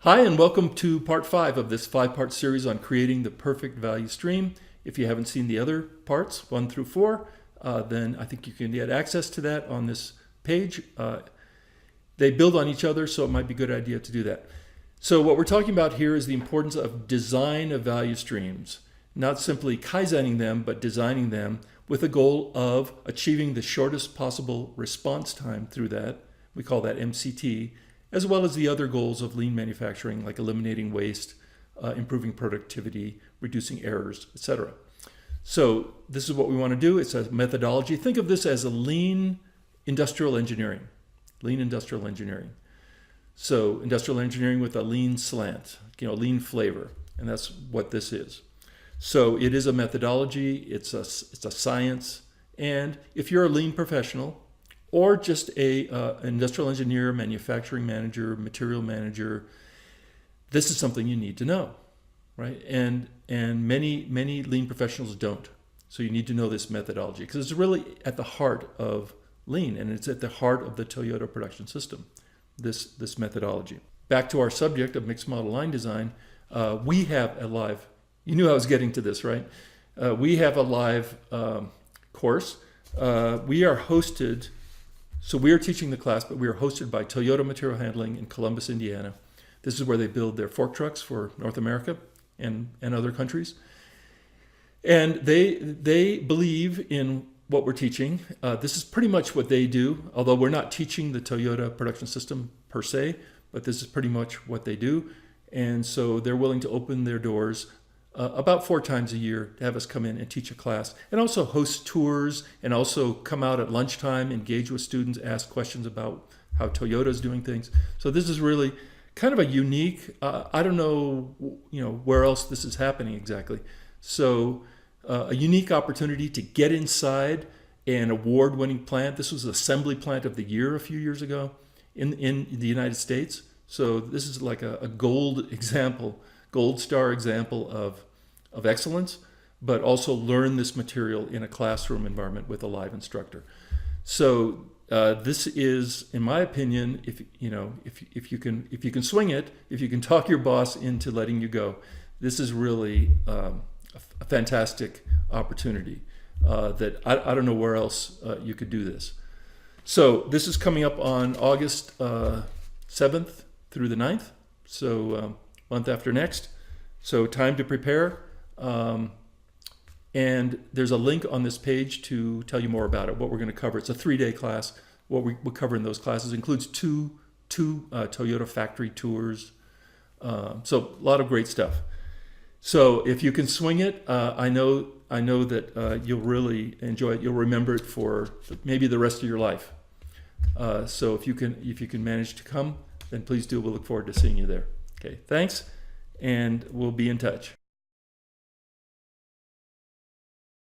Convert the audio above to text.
Hi, and welcome to part 5 of this 5-part series on creating the perfect value stream. If you haven't seen the other parts, 1 through 4, then I think you can get access to that on this page. They build on each other, so it might be a good idea to do that. So what we're talking about here is the importance of design of value streams, not simply Kaizening them, but designing them with the goal of achieving the shortest possible response time through that. We call that MCT, as well as the other goals of lean manufacturing, like eliminating waste, improving productivity, reducing errors, etc. So this is what we want to do. It's a methodology. Think of this as a lean industrial engineering. Lean industrial engineering. So industrial engineering with a lean slant, lean flavor, and that's what this is. So it is a methodology. It's a science. And if you're a lean professional, or just an industrial engineer, manufacturing manager, material manager, this is something you need to know, right? And many lean professionals don't. So you need to know this methodology because it's really at the heart of lean, and it's at the heart of the Toyota production system, this methodology. Back to our subject of mixed model line design, we have a live, you knew I was getting to this, right? We have a live course. We are hosted. So we are teaching the class, but we are hosted by Toyota Material Handling in Columbus, Indiana. This is where they build their fork trucks for North America and other countries. And they believe in what we're teaching. This is pretty much what they do, although we're not teaching the Toyota production system per se, but this is pretty much what they do. And so they're willing to open their doors about 4 times a year to have us come in and teach a class, and also host tours, and also come out at lunchtime, engage with students, ask questions about how Toyota is doing things. So this is really kind of a unique, I don't know, where else this is happening exactly. So a unique opportunity to get inside an award-winning plant. This was Assembly Plant of the Year a few years ago in the United States. So this is like a gold star example of excellence, but also learn this material in a classroom environment with a live instructor. So this is, in my opinion, if you can swing it, if you can talk your boss into letting you go, this is really a fantastic opportunity that I don't know where else you could do this. So this is coming up on August 7th through the 9th, so month after next. So time to prepare. And there's a link on this page to tell you more about it, what we're going to cover. It's a 3-day class. What we cover in those classes includes two Toyota factory tours. So a lot of great stuff. So if you can swing it, I know that you'll really enjoy it. You'll remember it for maybe the rest of your life. So if you can manage to come, then please do. We'll look forward to seeing you there. Okay, thanks, and we'll be in touch.